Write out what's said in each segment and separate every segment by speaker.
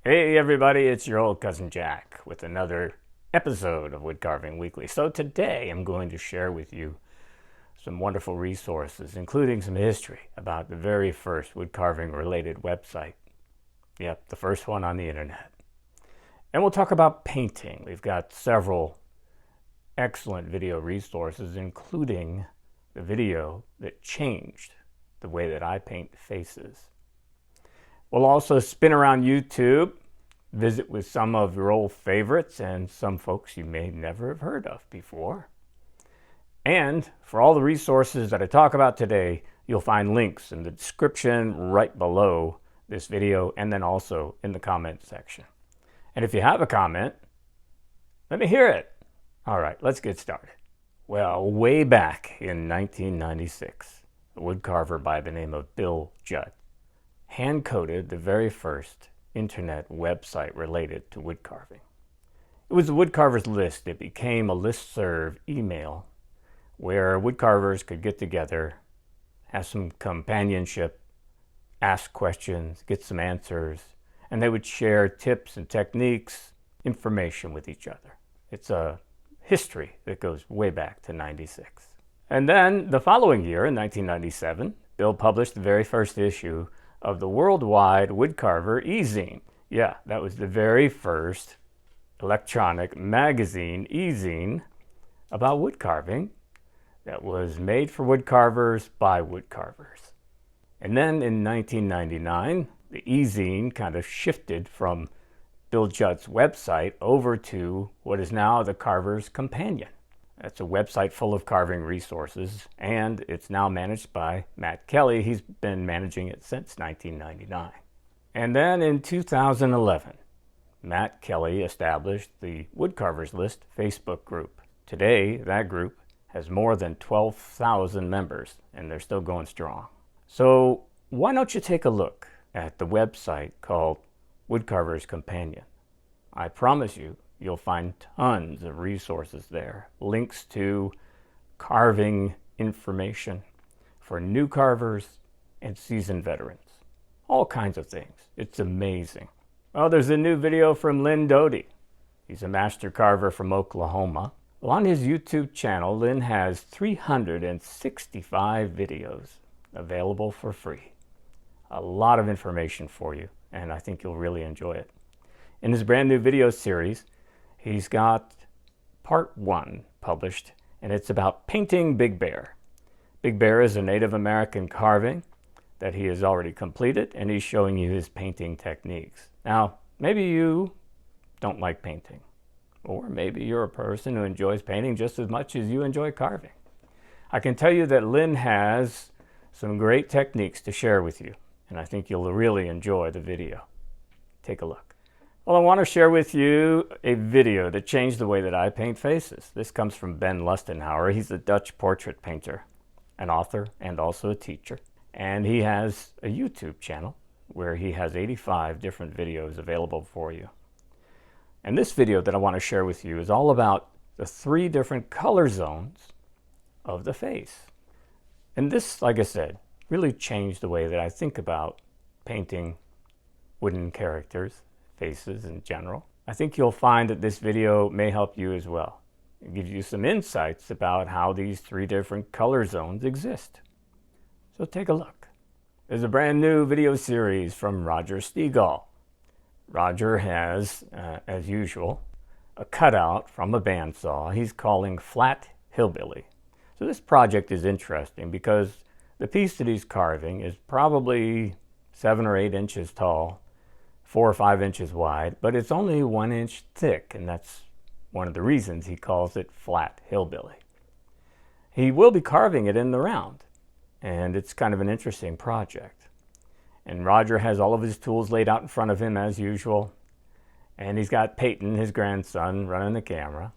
Speaker 1: Hey everybody, it's your old cousin Jack with another episode of Woodcarving Weekly. So today I'm going to share with you some wonderful resources, including some history about the very first woodcarving related website. Yep, the first one on the internet. And we'll talk about painting. We've got several excellent video resources, including the video that changed the way that I paint faces. We'll also spin around YouTube, visit with some of your old favorites and some folks you may never have heard of before. And for all the resources that I talk about today, you'll find links in the description right below this video and then also in the comment section. And if you have a comment, let me hear it. All right, let's get started. Well, way back in 1996, a woodcarver by the name of Bill Judd hand-coded the very first internet website related to woodcarving. It was the Woodcarvers list. It became a listserv email where woodcarvers could get together, have some companionship, ask questions, get some answers, and they would share tips and techniques, information with each other. It's a history that goes way back to 96. And then the following year, in 1997, Bill published the very first issue of the worldwide woodcarver e-zine. Yeah, that was the very first electronic magazine e-zine about woodcarving that was made for woodcarvers by woodcarvers. And then in 1999, the e-zine kind of shifted from Bill Judd's website over to what is now the Carver's Companion. That's a website full of carving resources, and it's now managed by Matt Kelly. He's been managing it since 1999. And then in 2011, Matt Kelly established the Woodcarvers List Facebook group. Today, that group has more than 12,000 members, and they're still going strong. So why don't you take a look at the website called Woodcarver's Companion? I promise you'll find tons of resources there. Links to carving information for new carvers and seasoned veterans. All kinds of things. It's amazing. Well, there's a new video from Lynn Doughty. He's a master carver from Oklahoma. Well, on his YouTube channel, Lynn has 365 videos available for free. A lot of information for you, and I think you'll really enjoy it. In his brand new video series, he's got part 1 published, and it's about painting Big Bear. Big Bear is a Native American carving that he has already completed, and he's showing you his painting techniques. Now, maybe you don't like painting, or maybe you're a person who enjoys painting just as much as you enjoy carving. I can tell you that Lynn has some great techniques to share with you, and I think you'll really enjoy the video. Take a look. Well, I want to share with you a video that changed the way that I paint faces. This comes from Ben Lustenhouwer. He's a Dutch portrait painter, an author, and also a teacher. And he has a YouTube channel where he has 85 different videos available for you. And this video that I want to share with you is all about the 3 different color zones of the face. And this, like I said, really changed the way that I think about painting wooden characters, faces in general. I think you'll find that this video may help you as well. It gives you some insights about how these 3 different color zones exist. So take a look. There's a brand new video series from Roger Stegall. Roger has, as usual, a cutout from a bandsaw he's calling Flat Hillbilly. So this project is interesting because the piece that he's carving is probably 7 or 8 inches tall, 4 or 5 inches wide, but it's only 1 inch thick, and that's one of the reasons he calls it Flat Hillbilly. He will be carving it in the round, and it's kind of an interesting project. And Roger has all of his tools laid out in front of him as usual, and he's got Peyton, his grandson, running the camera.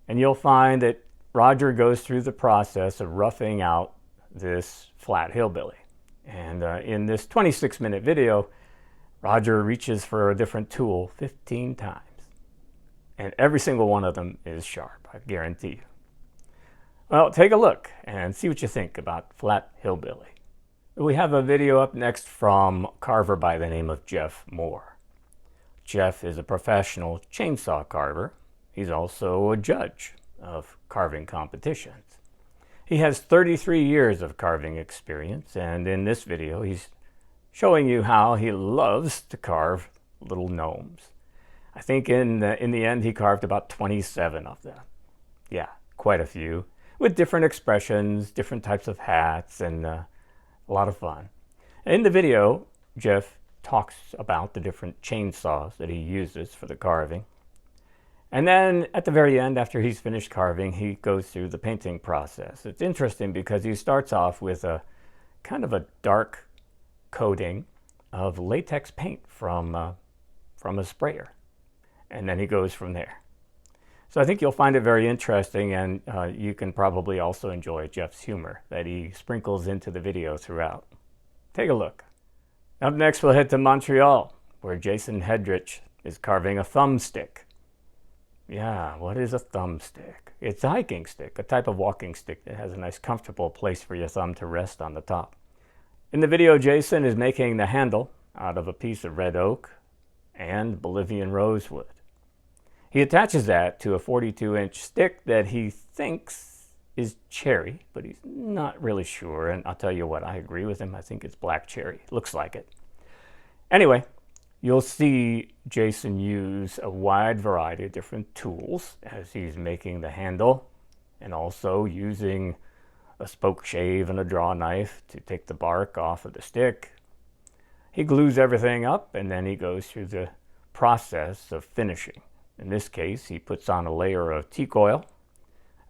Speaker 1: And you'll find that Roger goes through the process of roughing out this Flat Hillbilly. And in this 26-minute video, Roger reaches for a different tool 15 times. And every single one of them is sharp, I guarantee you. Well, take a look and see what you think about Flat Hillbilly. We have a video up next from a carver by the name of Mohr. Jeff is a professional chainsaw carver. He's also a judge of carving competitions. He has 33 years of carving experience, and in this video he's showing you how he loves to carve little gnomes. I think in the end he carved about 27 of them. Yeah, quite a few, with different expressions, different types of hats, and a lot of fun. In the video, Jeff talks about the different chainsaws that he uses for the carving. And then at the very end, after he's finished carving, he goes through the painting process. It's interesting because he starts off with a kind of a dark coating of latex paint from a sprayer. And then he goes from there. So I think you'll find it very interesting, and you can probably also enjoy Jeff's humor that he sprinkles into the video throughout. Take a look. Up next, we'll head to Montreal, where Jason Hedrich is carving a thumbstick. Yeah, what is a thumbstick? It's a hiking stick, a type of walking stick that has a nice comfortable place for your thumb to rest on the top. In the video, Jason is making the handle out of a piece of red oak and Bolivian rosewood. He attaches that to a 42-inch stick that he thinks is cherry, but he's not really sure, and I'll tell you what, I agree with him. I think it's black cherry. Looks like it. Anyway, you'll see Jason use a wide variety of different tools as he's making the handle, and also using a spoke shave and a draw knife to take the bark off of the stick. He glues everything up, and then he goes through the process of finishing. In this case, he puts on a layer of teak oil,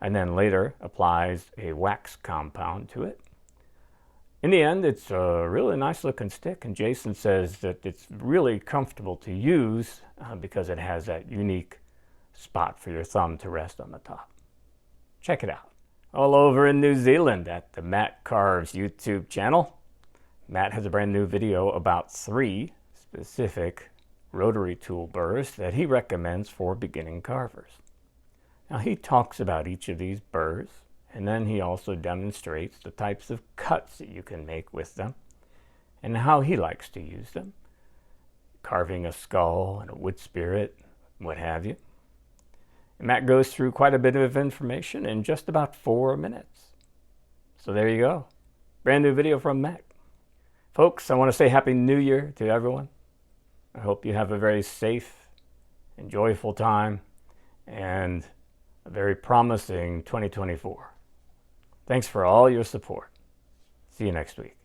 Speaker 1: and then later applies a wax compound to it. In the end, it's a really nice looking stick, and Jason says that it's really comfortable to use because it has that unique spot for your thumb to rest on the top. Check it out. All over in New Zealand at the Matt Carves YouTube channel, Matt has a brand new video about 3 specific rotary tool burrs that he recommends for beginning carvers. Now he talks about each of these burrs, and then he also demonstrates the types of cuts that you can make with them and how he likes to use them. Carving a skull and a wood spirit, what have you. And Matt goes through quite a bit of information in just about 4 minutes. So there you go. Brand new video from Matt. Folks, I want to say Happy New Year to everyone. I hope you have a very safe and joyful time and a very promising 2024. Thanks for all your support. See you next week.